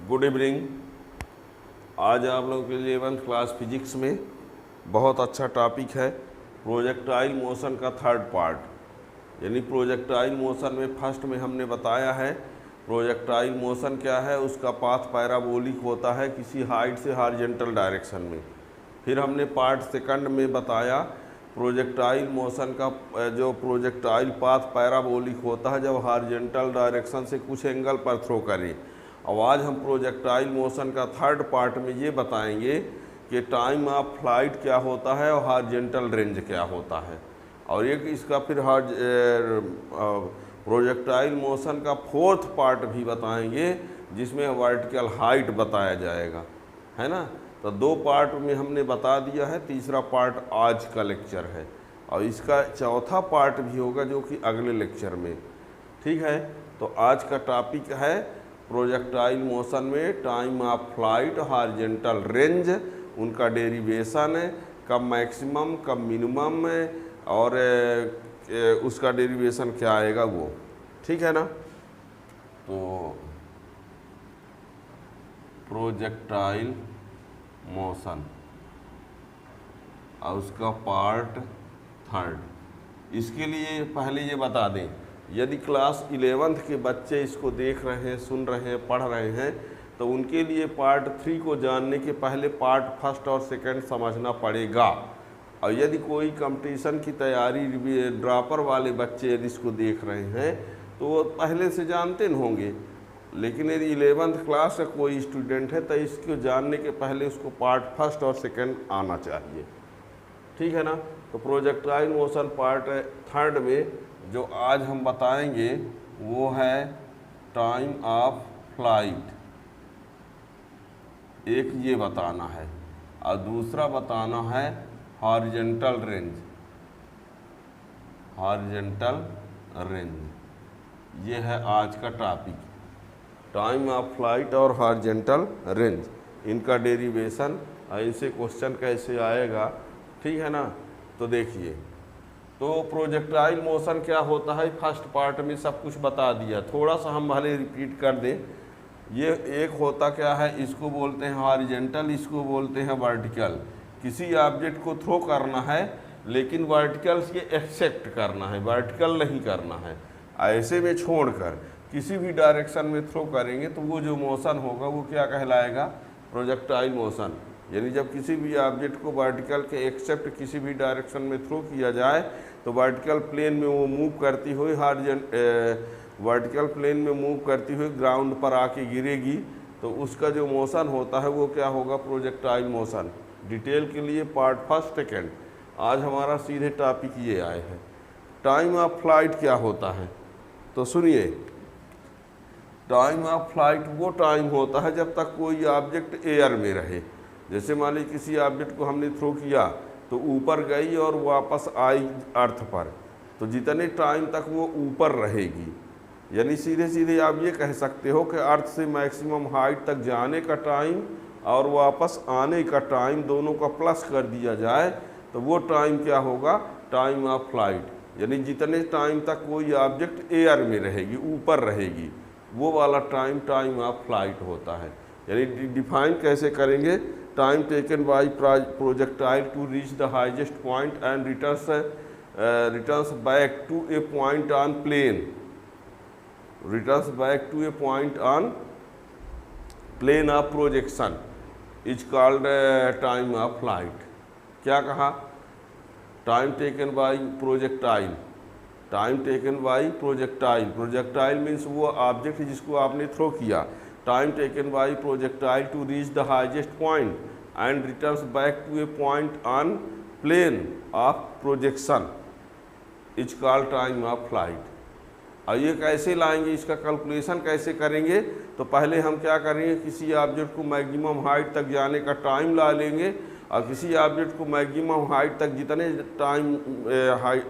Good evening. आज आप लोगों के लिए 11th क्लास फिजिक्स में बहुत अच्छा टॉपिक है प्रोजेक्टाइल मोशन का थर्ड पार्ट। यानी प्रोजेक्टाइल मोशन में फर्स्ट में हमने बताया है प्रोजेक्टाइल मोशन क्या है, उसका पाथ पैराबोलिक होता है किसी हाइट से हॉरिजॉन्टल डायरेक्शन में। फिर हमने पार्ट सेकंड में बताया प्रोजेक्टाइल मोशन का जो प्रोजेक्टाइल पाथ पैराबोलिक होता है जब हॉरिजॉन्टल डायरेक्शन से कुछ एंगल पर थ्रो करें। अब आज हम प्रोजेक्टाइल मोशन का थर्ड पार्ट में ये बताएंगे कि टाइम ऑफ फ्लाइट क्या होता है और हॉरिजॉन्टल रेंज क्या होता है। और एक इसका फिर प्रोजेक्टाइल मोशन का फोर्थ पार्ट भी बताएंगे जिसमें वर्टिकल हाइट बताया जाएगा, है ना। तो दो पार्ट में हमने बता दिया है, तीसरा पार्ट आज का लेक्चर है और इसका चौथा पार्ट भी होगा जो कि अगले लेक्चर में, ठीक है। तो आज का टॉपिक है प्रोजेक्टाइल मोशन में time of flight, horizontal range, उनका डेरिवेशन है, कब मैक्सिमम कब मिनिमम है और उसका डेरिवेशन क्या आएगा वो, ठीक है ना। तो प्रोजेक्टाइल मोशन और उसका पार्ट थर्ड, इसके लिए पहले ये बता दें यदि क्लास 11th के बच्चे इसको देख रहे हैं, सुन रहे हैं, पढ़ रहे हैं तो उनके लिए पार्ट 3 को जानने के पहले पार्ट फर्स्ट और सेकंड समझना पड़ेगा। और यदि कोई कंपटीशन की तैयारी ड्रॉपर वाले बच्चे यदि इसको देख रहे हैं तो वो पहले से जानते न होंगे, लेकिन यदि 11th क्लास का कोई स्टूडेंट है तो इसको जानने के पहले उसको पार्ट फर्स्ट और सेकंड आना चाहिए, ठीक है ना। तो प्रोजेक्टाइल मोशन पार्ट थर्ड में जो आज हम बताएंगे वो है टाइम ऑफ फ्लाइट, एक ये बताना है और दूसरा बताना है हॉरिजॉन्टल रेंज। हॉरिजॉन्टल रेंज ये है आज का टॉपिक, टाइम ऑफ फ्लाइट और हॉरिजॉन्टल रेंज, इनका डेरिवेशन और इनसे क्वेश्चन कैसे आएगा, ठीक है ना। तो देखिए, तो प्रोजेक्टाइल मोशन क्या होता है फर्स्ट पार्ट में सब कुछ बता दिया, थोड़ा सा हम भले रिपीट कर दें। ये एक होता क्या है, इसको बोलते हैं हॉरिजॉन्टल, इसको बोलते हैं वर्टिकल। किसी ऑब्जेक्ट को थ्रो करना है लेकिन वर्टिकल से एक्सेप्ट करना है, वर्टिकल नहीं करना है। ऐसे में छोड़कर किसी भी डायरेक्शन में थ्रो करेंगे तो वो जो मोशन होगा वो क्या कहलाएगा, प्रोजेक्टाइल मोशन। यानी जब किसी भी ऑब्जेक्ट को वर्टिकल के एक्सेप्ट किसी भी डायरेक्शन में थ्रो किया जाए तो वर्टिकल प्लेन में वो मूव करती हुई वर्टिकल प्लेन में मूव करती हुई ग्राउंड पर आके गिरेगी, तो उसका जो मोशन होता है वो क्या होगा, प्रोजेक्टाइल मोशन। डिटेल के लिए पार्ट फर्स्ट सेकेंड, आज हमारा सीधे टॉपिक ये आए हैं टाइम ऑफ फ्लाइट क्या होता है। तो सुनिए, टाइम ऑफ फ्लाइट वो टाइम होता है जब तक कोई ऑब्जेक्ट एयर में रहे। जैसे मान लीजिए किसी ऑब्जेक्ट को हमने थ्रो किया तो ऊपर गई और वापस आई अर्थ पर, तो जितने टाइम तक वो ऊपर रहेगी, यानी सीधे सीधे आप ये कह सकते हो कि अर्थ से मैक्सिमम हाइट तक जाने का टाइम और वापस आने का टाइम दोनों का प्लस कर दिया जाए तो वो टाइम क्या होगा, टाइम ऑफ फ्लाइट। यानी जितने टाइम तक कोई ऑब्जेक्ट एयर में रहेगी, ऊपर रहेगी, वो वाला टाइम टाइम ऑफ फ्लाइट होता है। यानी डिफाइन कैसे करेंगे, time taken by projectile to reach the highest point and returns back to a point on plane, returns back to a point on plane of projection is called time of flight. क्या कहा, time taken by projectile, time taken by projectile, projectile means वो object जिसको आपने throw किया, time taken by projectile to reach the highest point and returns back to a point on plane of projection is called time of flight. और ये कैसे लाएंगे, इसका calculation कैसे करेंगे, तो पहले हम क्या करेंगे, किसी ऑब्जेक्ट को मैक्सिमम हाइट तक जाने का टाइम ला लेंगे और किसी ऑब्जेक्ट को मैक्सिमम हाइट तक जितने टाइम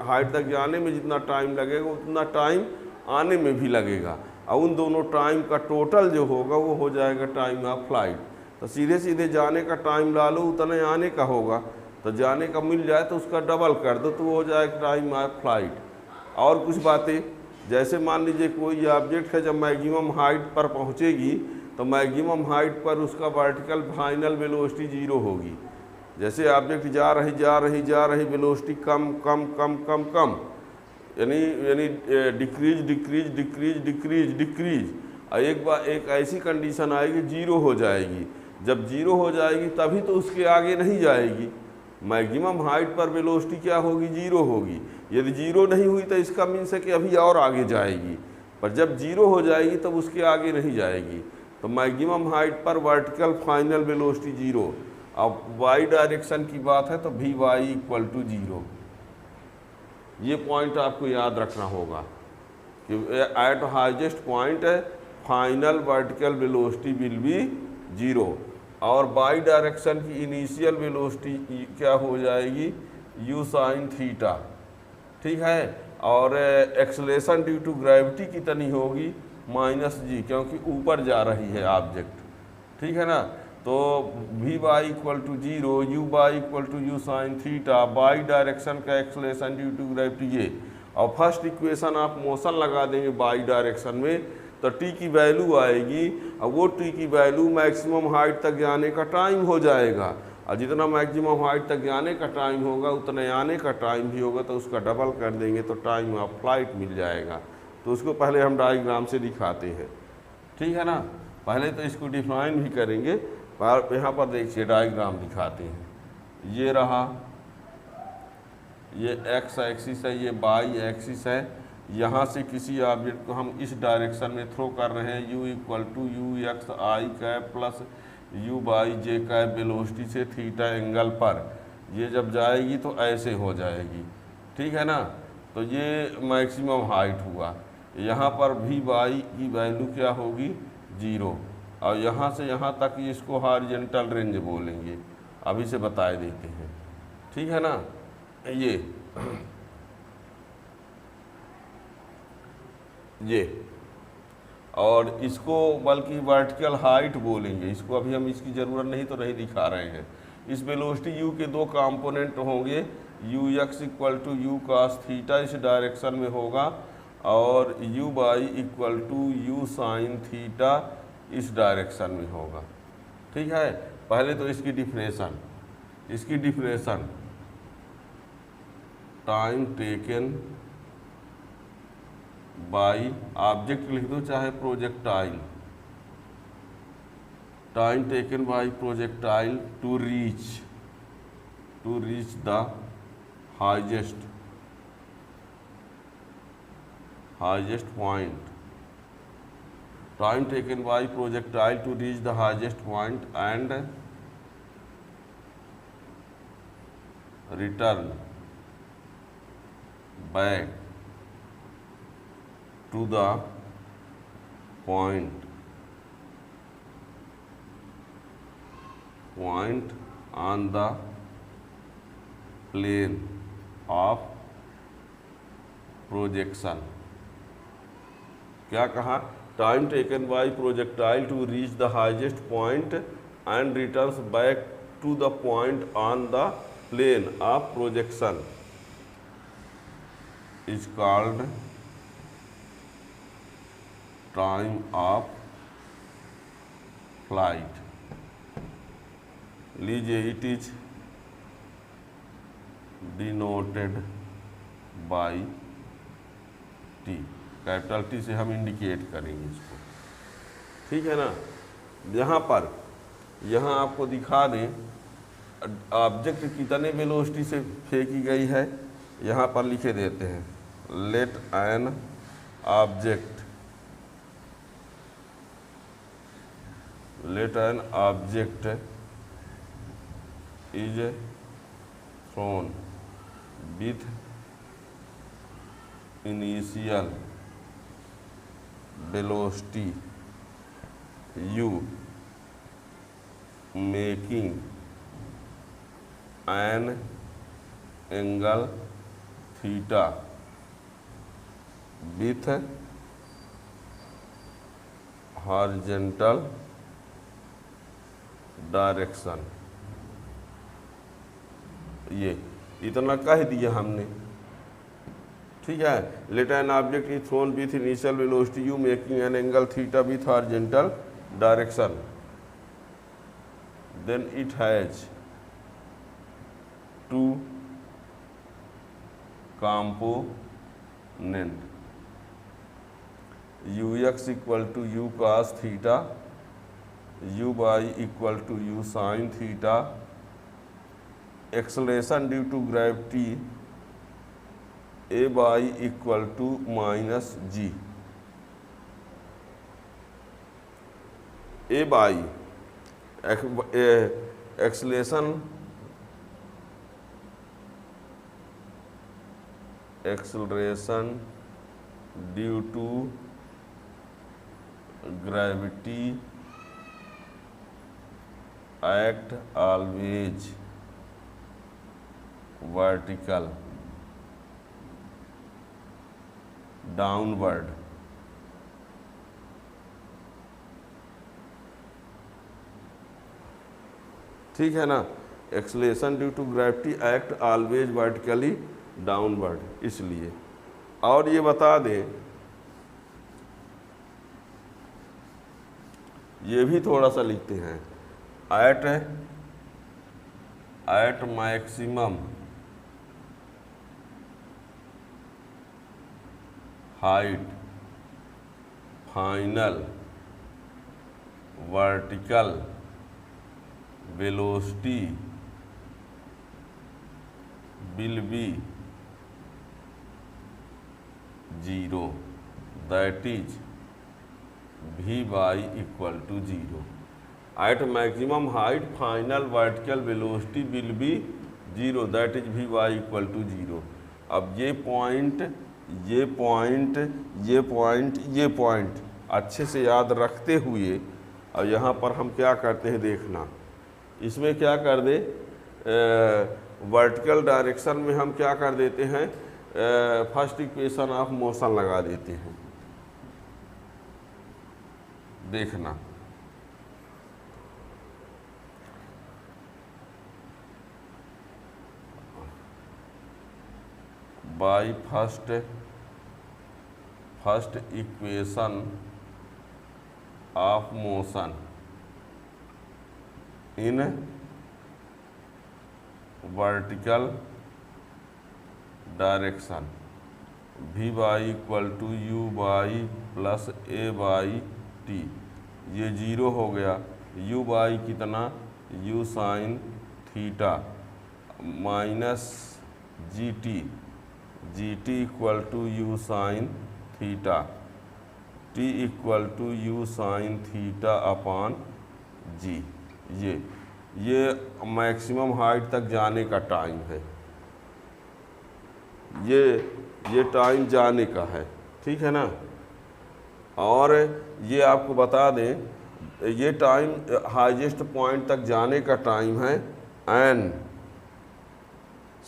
हाइट तक जाने में जितना टाइम लगेगा उतना टाइम आने में भी लगेगा और उन दोनों टाइम का टोटल जो होगा वो हो जाएगा टाइम ऑफ फ्लाइट। तो सीधे सीधे जाने का टाइम ला लो उतने आने का होगा, तो जाने का मिल जाए तो उसका डबल कर दो तो वो हो जाएगा टाइम ऑफ फ्लाइट। और कुछ बातें, जैसे मान लीजिए कोई ऑब्जेक्ट है जब मैक्सिमम हाइट पर पहुंचेगी तो मैक्सिमम हाइट पर उसका वर्टिकल फाइनल वेलोसिटी 0 होगी। जैसे ऑब्जेक्ट जा रही वेलोसिटी कम कम कम कम कम, यानी डिक्रीज। एक बार एक ऐसी कंडीशन आएगी 0 हो जाएगी। जब 0 हो जाएगी तभी तो उसके आगे नहीं जाएगी। मैक्सिमम हाइट पर वेलोसिटी क्या होगी? 0 होगी। यदि 0 नहीं हुई तो इसका मीन्स है कि अभी और आगे जाएगी, पर जब 0 हो जाएगी तब उसके आगे नहीं जाएगी। तो मैक्सिमम हाइट पर वर्टिकल फाइनल वेलोसिटी 0। अब वाई डायरेक्शन की बात है तो वी वाई इक्वल टू 0। ये पॉइंट आपको याद रखना होगा कि eight highest point final vertical velocity will be 0 और बाई डायरेक्शन की इनिशियल वेलोसिटी क्या हो जाएगी? u साइन थीटा, ठीक है। और एक्सेलरेशन ड्यू टू ग्रेविटी कितनी होगी? -g, क्योंकि ऊपर जा रही है ऑब्जेक्ट, ठीक है ना। तो V Y equal to 0, U Y equal to U sine theta, Y direction का एक्सेलरेशन ड्यू टू ग्रेविटी ये। और फर्स्ट इक्वेशन आप मोशन लगा देंगे बाई डायरेक्शन में तो टी की वैल्यू आएगी, और वो टी की वैल्यू मैक्सिमम हाइट तक जाने का टाइम हो जाएगा। और जितना मैक्सिमम हाइट तक जाने का टाइम होगा उतना आने का टाइम भी होगा, तो उसका डबल कर देंगे तो टाइम ऑफ फ्लाइट मिल जाएगा। तो उसको पहले हम डायग्राम से दिखाते हैं, ठीक है ना। पहले तो इसको डिफाइन भी करेंगे, पर यहाँ पर देखिए डायग्राम दिखाते हैं। ये रहा, ये एक्स एक्सिस है, ये वाई एक्सिस है। यहाँ से किसी ऑब्जेक्ट को हम इस डायरेक्शन में थ्रो कर रहे हैं, u equal to U X I cap plus U Y J cap velocity से थीटा एंगल पर। ये जब जाएगी तो ऐसे हो जाएगी, ठीक है ना। तो ये मैक्सिमम हाइट हुआ। यहाँ पर भी वाई की वैल्यू क्या होगी? 0। और यहाँ से यहाँ तक इसको हॉरिजॉन्टल रेंज बोलेंगे, अभी से बता देते हैं, ठीक है ना। ये और इसको बल्कि वर्टिकल हाइट बोलेंगे, इसको अभी हम इसकी ज़रूरत नहीं तो नहीं दिखा रहे हैं। इस वेलोसिटी u के दो कंपोनेंट होंगे, U X equal to U cos theta इस डायरेक्शन में होगा, और U Y equal to U sine theta इस डायरेक्शन में होगा, ठीक है। पहले तो इसकी definition time taken by object लिख दो चाहे projectile, time taken by projectile to reach the highest point, time taken by projectile to reach the highest point and return back to the point on the plane of projection। क्या कहा? Time taken by projectile to reach the highest point and returns back to the point on the plane of projection is called time of flight. लीजिए, it is denoted by T, capital T से हम indicate करेंगे इसको, ठीक है ना। यहाँ आपको दिखा दें ऑब्जेक्ट कितने वेलोसिटी से फेंकी गई है, यहाँ पर लिखे देते हैं, let an object is thrown with initial velocity u making an angle theta with horizontal direction। ये इतना कह दिया हमने, ठीक है। Let an object is thrown with initial velocity U making an angle theta with horizontal direction, then it has two component, ux equal to u cos theta, uy equal to u sin theta, acceleration due to gravity ay equal to minus g. A Y acceleration due to gravity act always vertical downward. ठीक है ना, acceleration due to gravity act always vertically downward, इसलिए। और ये बता दें, ये भी थोड़ा सा लिखते हैं, at maximum height final vertical velocity will be 0, that is Vy equal to 0. At maximum height final vertical velocity will be 0, that is Vy equal to 0. अब ये पॉइंट अच्छे से याद रखते हुए, और यहाँ पर हम क्या करते हैं देखना, इसमें क्या कर दे, वर्टिकल डायरेक्शन में हम क्या कर देते हैं, फर्स्ट इक्वेशन ऑफ मोशन लगा देते हैं। देखना, by first equation of motion in vertical direction V Y equal to U Y plus A Y T, ये 0 हो गया। यू बाई कितना, U sine theta minus G T equal to U sine theta, T equal to U sine theta upon G. ये maximum height तक जाने का time है, ये टाइम जाने का है, ठीक है ना। और ये आपको बता दें, ये टाइम हाईएस्ट पॉइंट तक जाने का टाइम है एन,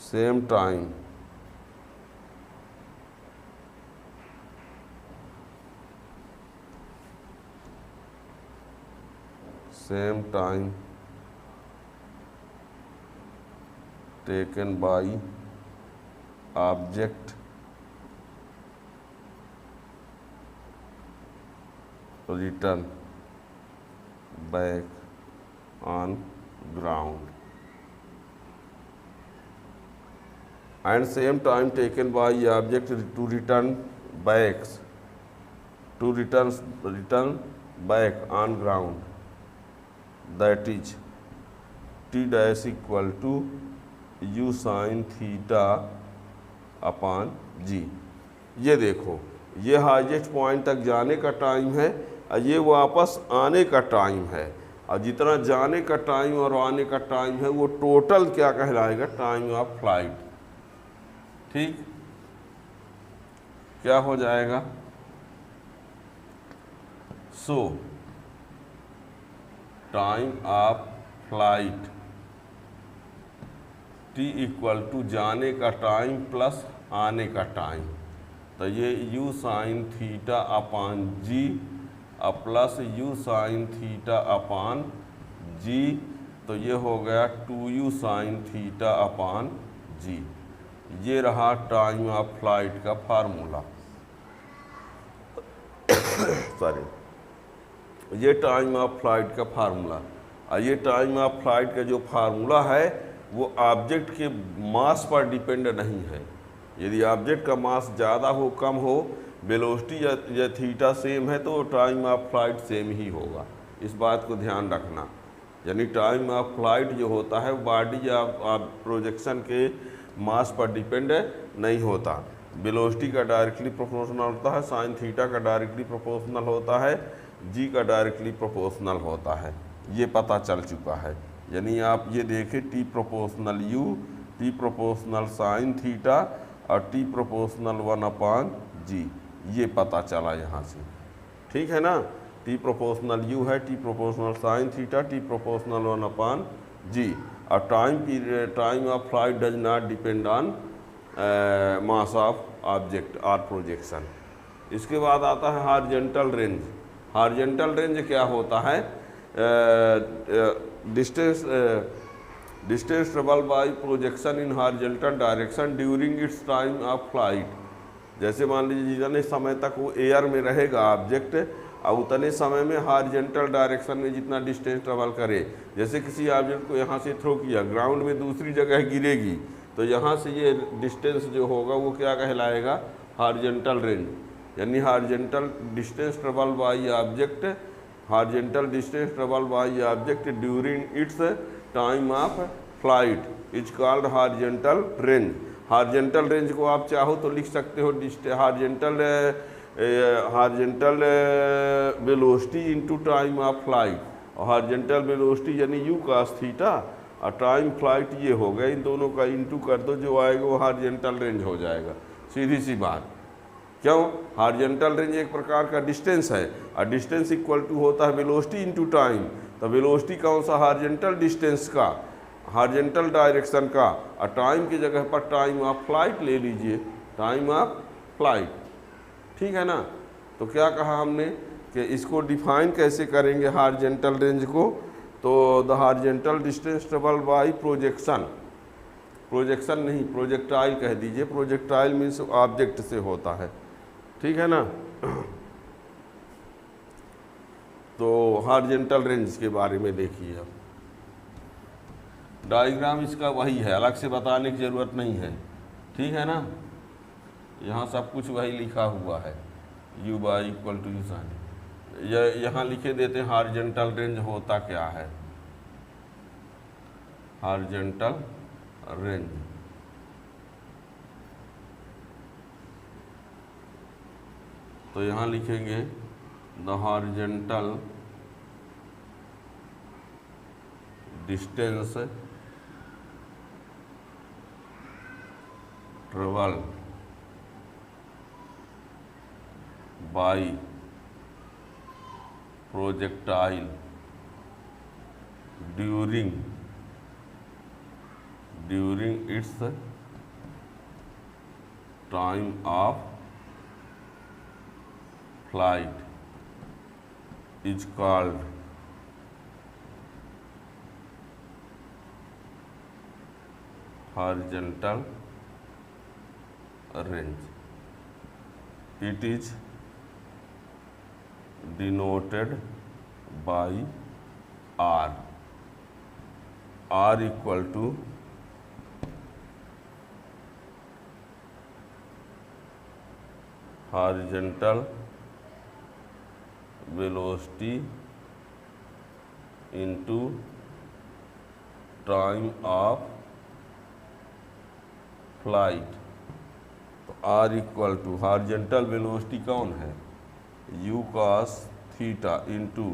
same time taken by object return back on ground, and same time taken by object to return back on ground, that is t dash equal to u sin theta upon G. ये देखो, ये highest point तक जाने का time है और ये वापस आने का टाइम है, और जितना जाने का टाइम और आने का टाइम है वो टोटल क्या कहलाएगा, टाइम ऑफ फ्लाइट। ठीक, क्या हो जाएगा, so time of flight T equal to जाने का टाइम प्लस आने का टाइम, तो ये U sine theta upon G plus U sine theta upon G, तो ये हो गया 2u sign theta upon G. ये रहा टाइम ऑफ फ्लाइट का फार्मूला। सॉरी, ये टाइम ऑफ फ्लाइट का फार्मूला। और ये टाइम ऑफ फ्लाइट का जो फार्मूला है वो ऑब्जेक्ट के मास पर डिपेंड नहीं है। यदि ऑब्जेक्ट का मास ज़्यादा हो कम हो, वेलोसिटी या थीटा सेम है तो टाइम ऑफ फ्लाइट सेम ही होगा। इस बात को ध्यान रखना। यानी टाइम ऑफ फ्लाइट जो होता है बॉडी या प्रोजेक्शन के मास पर डिपेंड नहीं होता। वेलोसिटी का डायरेक्टली प्रोपोर्शनल होता है, साइन थीटा का डायरेक्टली प्रोपोर्शनल होता है, जी का डायरेक्टली प्रोपोर्शनल होता है। ये पता चल चुका है। यानी आप ये देखें T proportional you, T proportional sine theta और टी प्रोपोर्शनल 1/g, ये पता चला यहाँ से। ठीक है ना। टी प्रोपोर्शनल यू है, T proportional sign theta, T proportional 1/g। और time of flight does not depend on mass of object और प्रोजेक्शन। इसके बाद आता है हॉरिजॉन्टल रेंज। हॉरिजॉन्टल रेंज क्या होता है? Distance travel bye projection in horizontal direction during its time of flight. जैसे मान लीजिए जितने समय तक वो एयर में रहेगा ऑब्जेक्ट, और उतने समय में हॉरिजॉन्टल डायरेक्शन में जितना डिस्टेंस ट्रेवल करे। जैसे किसी ऑब्जेक्ट को यहाँ से थ्रो किया, ग्राउंड में दूसरी जगह गिरेगी, तो यहाँ से ये डिस्टेंस जो होगा वो क्या कहलाएगा? Horizontal range. यानी horizontal distance travel by object, horizontal distance travel by object during its time of flight is called horizontal range. Horizontal range को आप चाहो तो लिख सकते हो horizontal velocity into time of flight. Horizontal velocity यानी U cos theta और time flight ये हो गया, इन दोनों का इंटू कर दो, जो आएगा वो हॉरिजॉन्टल रेंज हो जाएगा। सीधी सी बात। क्यों? हॉरिजॉन्टल रेंज एक प्रकार का डिस्टेंस है और डिस्टेंस इक्वल टू होता है वेलोसिटी इनटू टाइम। तो वेलोसिटी कौन सा? हॉरिजॉन्टल डिस्टेंस का, हॉरिजॉन्टल डायरेक्शन का, और टाइम की जगह पर टाइम ऑफ फ्लाइट ले लीजिए, टाइम ऑफ फ्लाइट। ठीक है ना। तो क्या कहा हमने कि इसको डिफाइन कैसे करेंगे हॉरिजॉन्टल रेंज को? तो the horizontal distance travel bye projection, projection नहीं प्रोजेक्टाइल कह दीजिए, प्रोजेक्टाइल मीन्स ऑब्जेक्ट से होता है। ठीक है ना। तो हॉरिजॉन्टल रेंज के बारे में देखिए। अब डायग्राम इसका वही है, अलग से बताने की ज़रूरत नहीं है। ठीक है ना। यहाँ सब कुछ वही लिखा हुआ है, u Y equal to U sine. यहाँ लिखे देते हैं हॉरिजॉन्टल रेंज होता क्या है। हॉरिजॉन्टल रेंज तो यहाँ लिखेंगे the horizontal distance travel by projectile during its time of flight is called horizontal range. It is denoted by R. R equal to horizontal velocity into time of flight। तो R equal to horizontal velocity कौन है? u cos theta into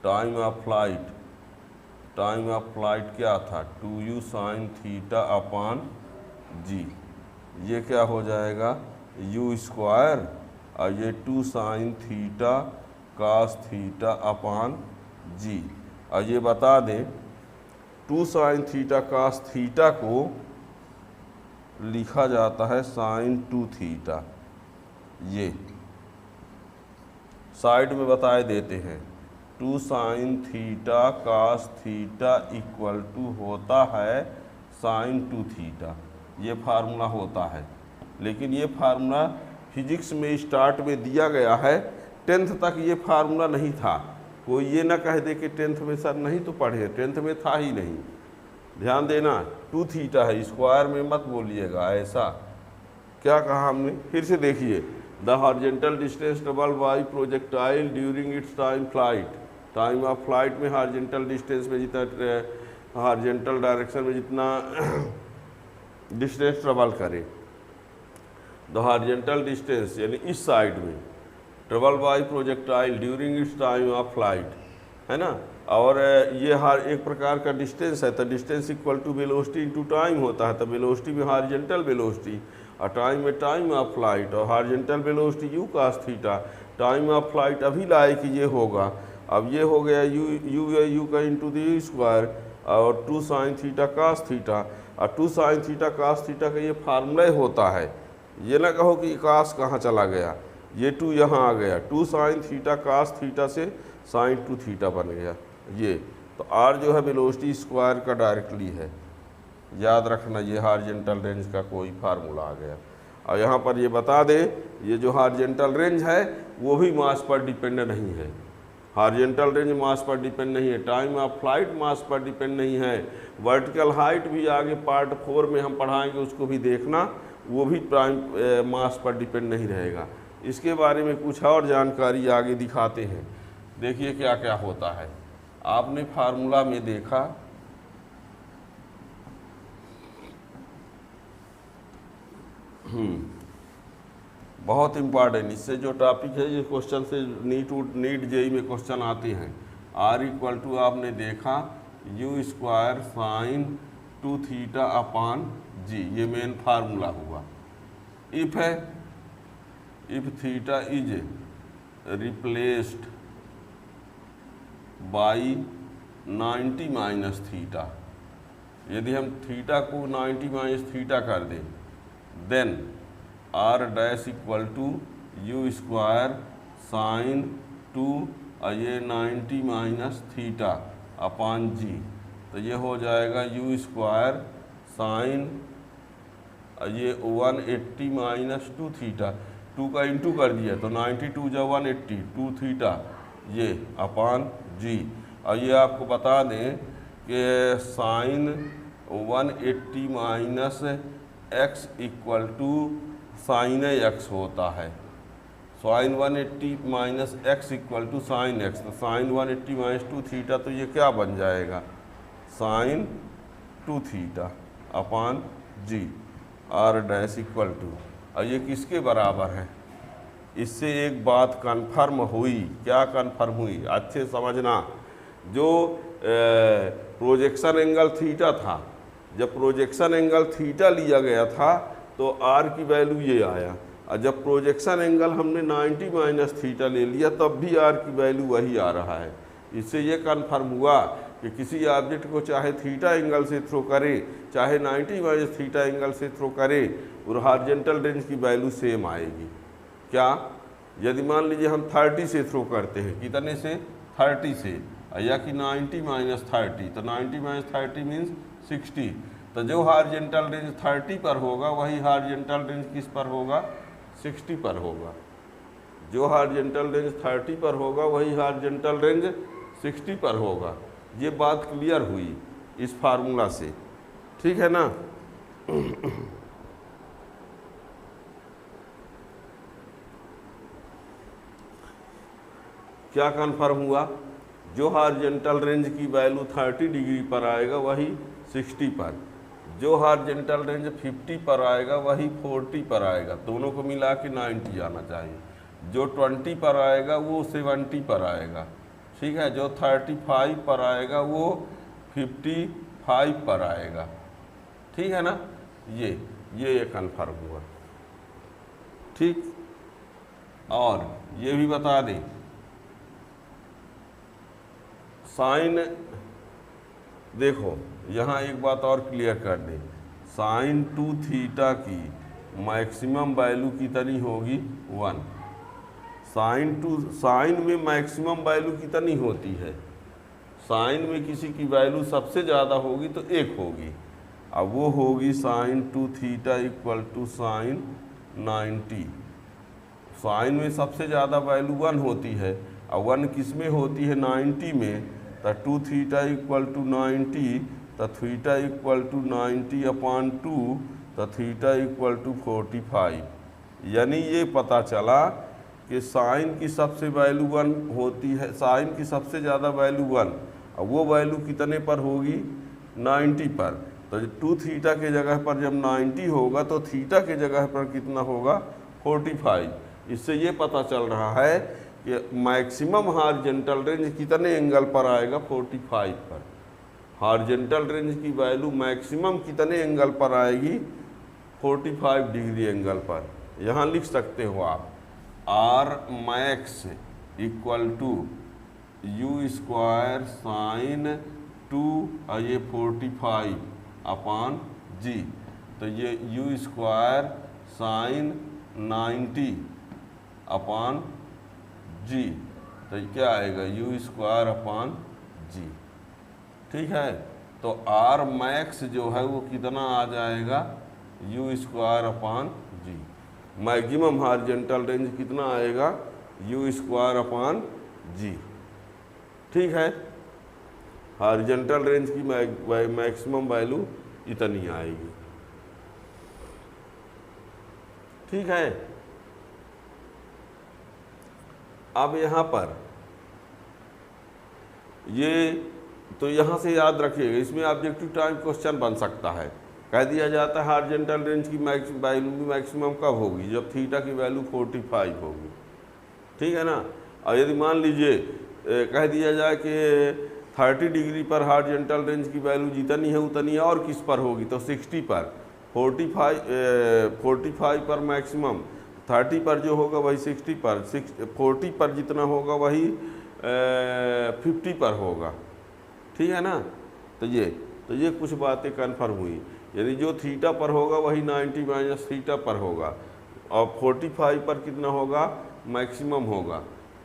time of flight. Time of flight क्या था? 2u sign theta upon G. ये क्या हो जाएगा? u square और ये 2 sine theta cos theta upon G. और ये बता दें 2 साइन थीटा cos थीटा को लिखा जाता है साइन 2 थीटा। ये साइड में बताए देते हैं 2 sine theta cos theta equal to होता है साइन 2 थीटा। ये फार्मूला होता है, लेकिन ये फार्मूला फिजिक्स में स्टार्ट में दिया गया है, 10th तक ये फार्मूला नहीं था। कोई ये ना कह दे कि 10th में सर नहीं तो पढ़े, 10th में था ही नहीं। ध्यान देना, 2 थीटा है, स्क्वायर में मत बोलिएगा ऐसा। क्या कहा हमने, फिर से देखिए, the horizontal distance travel bye projectile during its time flight. Time of flight में हॉरिजॉन्टल डिस्टेंस में जितना, हॉरिजॉन्टल डायरेक्शन में जितना डिस्टेंस ट्रेवल करे, द हॉरिजॉन्टल डिस्टेंस यानी इस साइड में, travel by projectile during its time of flight, है ना। और ये हर एक प्रकार का डिस्टेंस है, तो distance equal to velocity into time होता है। तो वेलोसिटी में हॉरिजॉन्टल वेलोसिटी और टाइम में टाइम ऑफ फ्लाइट, और horizontal velocity U cos theta, time of flight अभी लाए कि ये होगा। अब ये हो गया यू का इंटू दी स्क्वायर और 2 sin थीटा cos थीटा, और 2 sin थीटा cos थीटा का ये फार्मूला होता है। ये ना कहो कि cos कहाँ चला गया, ये 2 यहाँ आ गया, 2 sin थीटा cos थीटा से sin 2 थीटा बन गया ये। तो r जो है वेलोसिटी स्क्वायर का डायरेक्टली है, याद रखना, ये हॉरिजॉन्टल रेंज का कोई फार्मूला आ गया। और यहाँ पर ये बता दे, ये जो हॉरिजॉन्टल रेंज है वो भी मास पर डिपेंड नहीं है। हॉरिजॉन्टल रेंज मास पर डिपेंड नहीं है, टाइम ऑफ फ्लाइट मास पर डिपेंड नहीं है, वर्टिकल हाइट भी आगे पार्ट 4 में हम पढ़ाएंगे, उसको भी देखना, वो भी टाइम मास पर डिपेंड नहीं रहेगा। इसके बारे में कुछ और जानकारी आगे दिखाते हैं। देखिए क्या क्या होता है। आपने फार्मूला में देखा, बहुत इम्पॉर्टेंट, इससे जो टॉपिक है ये क्वेश्चन से नीट जेई में क्वेश्चन आते हैं। r इक्वल टू आपने देखा U square sine 2 theta upon G, ये मेन फार्मूला हुआ। इफ है, if theta is replaced by 90 minus theta, यदि हम थीटा को 90 माइनस थीटा कर दें, then r dash equal to U square sine 2 और ये 90 माइनस थीटा अपान जी, तो ये हो जाएगा यू स्क्वायर साइन ये 180 माइनस 2 थीटा, 2 का इंटू कर दिया तो 92 जो 180 2 थीटा ये अपान जी। और ये आपको बता दें कि sine 180 minus X equal to sine X होता है। Sine 180 minus X equal to sine X, तो साइन 180 माइनस 2 थीटा, तो ये क्या बन जाएगा, sine 2 theta upon G, R dash equal to. और ये किसके बराबर है, इससे एक बात कन्फर्म हुई। क्या कन्फर्म हुई, अच्छे समझना, जो प्रोजेक्शन एंगल थीटा था, जब प्रोजेक्शन एंगल थीटा लिया गया था तो आर की वैल्यू ये आया, और जब प्रोजेक्शन एंगल हमने 90 माइनस थीटा ले लिया तब भी आर की वैल्यू वही आ रहा है। इससे ये कन्फर्म हुआ कि किसी ऑब्जेक्ट को चाहे थीटा एंगल से थ्रो करे, चाहे 90 माइनस थीटा एंगल से थ्रो करे, और हॉरिजॉन्टल रेंज की वैल्यू सेम आएगी। क्या, यदि मान लीजिए हम 30 से थ्रो करते हैं, कितने से, 30 से, या कि 90 माइनस 30, तो 90 माइनस 30 मीन्स 60, तो जो हॉरिजॉन्टल रेंज 30 पर होगा वही हॉरिजॉन्टल रेंज किस पर होगा, 60 पर होगा। जो हॉरिजॉन्टल रेंज 30 पर होगा वही हॉरिजॉन्टल रेंज 60 पर होगा। ये बात क्लियर हुई इस फार्मूला से, ठीक है ना। क्या कन्फर्म हुआ, जो हॉरिजॉन्टल रेंज की वैल्यू 30 डिग्री पर आएगा वही 60 पर, जो हॉरिजॉन्टल रेंज 50 पर आएगा वही 40 पर आएगा, दोनों को मिला के 90 आना चाहिए। जो 20 पर आएगा वो 70 पर आएगा, ठीक है। जो 35 पर आएगा वो 55 पर आएगा, ठीक है ना। ये कन्फर्म हुआ, ठीक। और ये भी बता दें, साइन, देखो यहाँ एक बात और क्लियर कर दें, साइन 2 थीटा की मैक्सिमम वैल्यू कितनी होगी, 1। साइन में मैक्सिमम वैल्यू कितनी होती है, साइन में किसी की वैल्यू सबसे ज़्यादा होगी तो 1 होगी, अब वो होगी sine 2 theta equal to sine 90। साइन में सबसे ज़्यादा वैल्यू 1 होती है, और 1 किस में होती है 90 में, तो 2 थीटा इक्वल टू 90, तो थीटा इक्वल टू 90/2, तो थीटा इक्वल टू 45। यानी ये पता चला कि साइन की सबसे वैल्यू 1 होती है, साइन की सबसे ज़्यादा वैल्यू 1, और वो वैल्यू कितने पर होगी 90 पर। तो 2 थीटा के जगह पर जब 90 होगा तो थीटा के जगह पर कितना होगा 45। इससे ये पता चल रहा है कि मैक्सिमम हॉरिजॉन्टल रेंज कितने एंगल पर आएगा 45 पर। हॉरिजॉन्टल रेंज की वैल्यू मैक्सिमम कितने एंगल पर आएगी 45 डिग्री एंगल पर। यहाँ लिख सकते हो आप R max equal to U square sine 2 और ये 45/g, तो ये यू स्क्वायर साइन 90/g, तो क्या आएगा यू स्क्वायर/g। ठीक है, तो आर मैक्स जो है वो कितना आ जाएगा यू स्क्वायर/g। मैक्सिमम हॉरिजॉन्टल रेंज कितना आएगा यू स्क्वायर/g। ठीक है, हॉरिजॉन्टल रेंज की मैक्सिमम वैल्यू इतनी आएगी। ठीक है, अब यहाँ पर ये तो यहाँ से याद रखिएगा, इसमें ऑब्जेक्टिव टाइप क्वेश्चन बन सकता है। कह दिया जाता है हॉरिजॉन्टल रेंज की वैल्यू मैक्सिमम कब होगी, जब थीटा की वैल्यू 45 होगी। ठीक है ना। और यदि मान लीजिए कह दिया जाए कि 30 डिग्री पर हॉरिजॉन्टल रेंज की वैल्यू जितनी है उतनी और किस पर होगी, तो 60 पर। 45 पर मैक्सिमम, 30 पर जो होगा वही 60 पर, 40 पर जितना होगा वही 50 पर होगा। ठीक है ना। तो ये कुछ बातें कन्फर्म हुई, यानी जो थीटा पर होगा वही 90 माइनस थीटा पर होगा, और 45 पर कितना होगा मैक्सिमम होगा।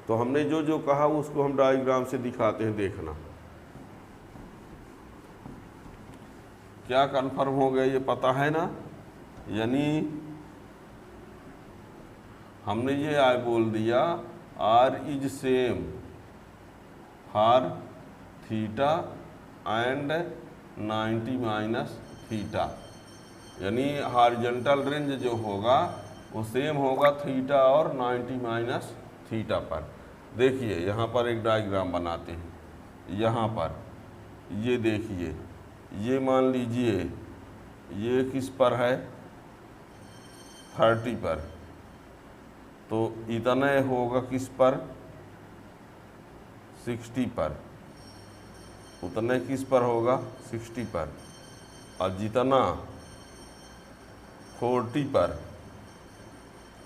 तो हमने जो जो कहा उसको हम डायग्राम से दिखाते हैं, देखना क्या कन्फर्म हो गया, ये पता है ना। यानी हमने ये आय बोल दिया R is same for theta and 90 minus theta, यानी हॉरिजॉन्टल रेंज जो होगा वो सेम होगा थीटा और 90 माइनस थीटा पर। देखिए यहाँ पर एक डायग्राम बनाते हैं। यहाँ पर ये देखिए, ये मान लीजिए ये किस पर है 30 पर, तो इतना होगा किस पर 60 पर, उतना किस पर होगा 60 पर, और जितना 40 पर,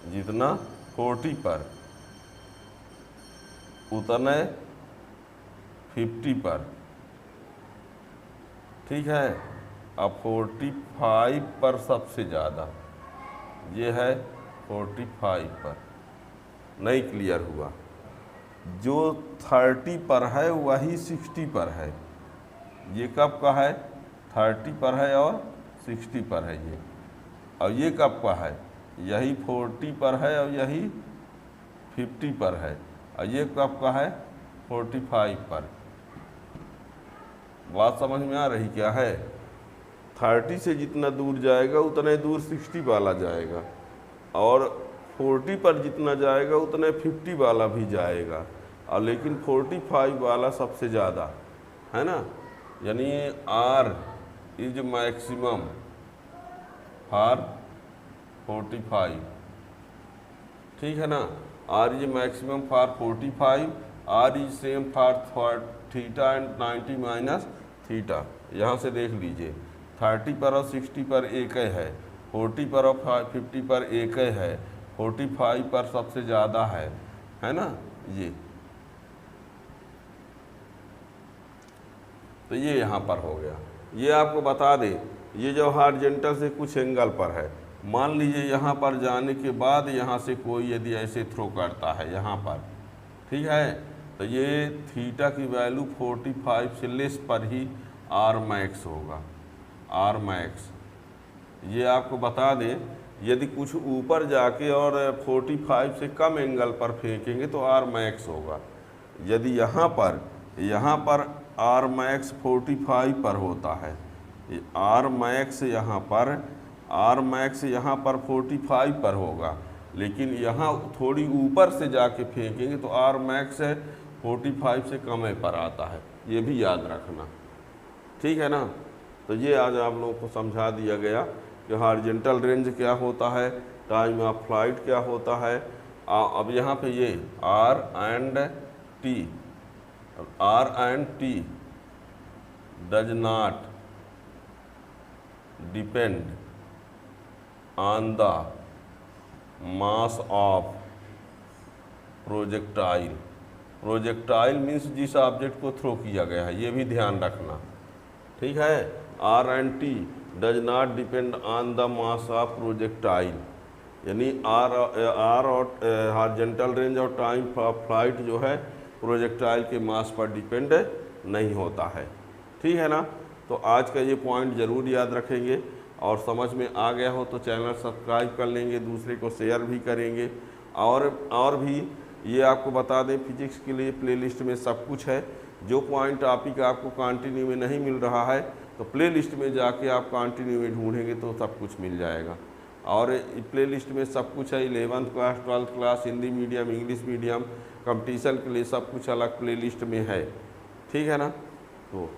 जितना 40 पर उतना 50 पर। ठीक है, अब 45 पर सबसे ज़्यादा, ये है 45 पर। नहीं क्लियर हुआ, जो 30 पर है वही 60 पर है। ये कब का है 30 पर है और 60 पर है ये, और ये कब का है यही 40 पर है और यही 50 पर है, और ये कब का है 45 पर। बात समझ में आ रही क्या है। 30 से जितना दूर जाएगा उतने दूर 60 वाला जाएगा, और 40 पर जितना जाएगा उतने 50 वाला भी जाएगा, और लेकिन 45 वाला सबसे ज़्यादा है ना। यानी आर इज मैक्सिमम फॉर 45। ठीक है ना, R is maximum for 45, R is same for theta and 90 minus theta. यहाँ से देख लीजिए 30 पर और 60 पर एक है, 40 पर और 50 पर एक है, 45 पर सबसे ज़्यादा है ना। ये तो ये यहाँ पर हो गया। ये आपको बता दें, ये जो हॉरिजॉन्टल से कुछ एंगल पर है, मान लीजिए यहाँ पर जाने के बाद यहाँ से कोई यदि ऐसे थ्रो करता है यहाँ पर, ठीक है, तो ये थीटा की वैल्यू 45 से लेस पर ही आर मैक्स होगा। आर मैक्स ये आपको बता दें, यदि कुछ ऊपर जाके और 45 से कम एंगल पर फेंकेंगे तो आर मैक्स होगा। यदि यहाँ पर आर मैक्स 45 पर होता है, आर मैक्स यहाँ पर 45 पर होगा, लेकिन यहाँ थोड़ी ऊपर से जाके फेंकेंगे तो आर मैक्स 45 से कम पर आता है, ये भी याद रखना, ठीक है ना। तो ये आज आप लोगों को समझा दिया गया कि हॉरिजॉन्टल रेंज क्या होता है, टाइम ऑफ फ्लाइट क्या होता है। अब यहाँ पे ये R and T does not depend on the mass of projectile means जिस ऑब्जेक्ट को थ्रो किया गया है, ये भी ध्यान रखना, ठीक है। R and T does not depend on the mass of projectile, यानी आर और हॉरिजॉन्टल रेंज और टाइम ऑफ फ्लाइट जो है प्रोजेक्टाइल के मास पर डिपेंड नहीं होता है, ठीक है ना। तो आज का ये पॉइंट ज़रूर याद रखेंगे, और समझ में आ गया हो तो चैनल सब्सक्राइब कर लेंगे, दूसरे को शेयर भी करेंगे। और भी ये आपको बता दें, फिजिक्स के लिए प्लेलिस्ट में सब कुछ है। जो पॉइंट टॉपिक आपको कंटिन्यू में नहीं मिल रहा है तो प्लेलिस्ट में जाके आप कंटिन्यू में ढूंढेंगे तो सब कुछ मिल जाएगा। और प्लेलिस्ट में सब कुछ है, 11th class, 12th class, Hindi medium, English medium, competition के लिए सब कुछ अलग प्लेलिस्ट में है, ठीक है ना। तो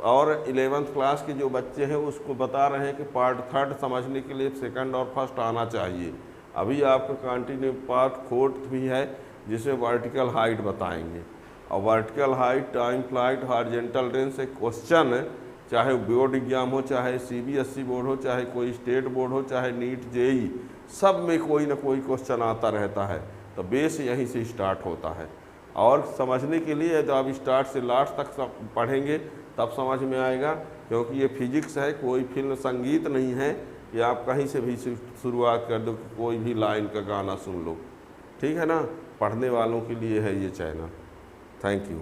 और 11th क्लास के जो बच्चे हैं उसको बता रहे हैं कि पार्ट 3 समझने के लिए 2nd और 1st आना चाहिए। अभी आपका कंटिन्यू पार्ट 4th भी है जिसमें वर्टिकल हाइट बताएंगे, और vertical height, time flight, horizontal range से क्वेश्चन, चाहे बोर्ड एग्जाम हो, चाहे CBSE बोर्ड हो, चाहे कोई स्टेट बोर्ड हो, चाहे नीट JEE, सब में कोई ना कोई क्वेश्चन आता रहता है। तो बेस यहीं से स्टार्ट होता है। और समझने के लिए तो आप स्टार्ट से लास्ट तक पढ़ेंगे तब समझ में आएगा, क्योंकि ये फिजिक्स है, कोई फिल्म संगीत नहीं है कि आप कहीं से भी शुरुआत कर दो, कोई भी लाइन का गाना सुन लो, ठीक है ना। पढ़ने वालों के लिए है ये चैनल। Thank you.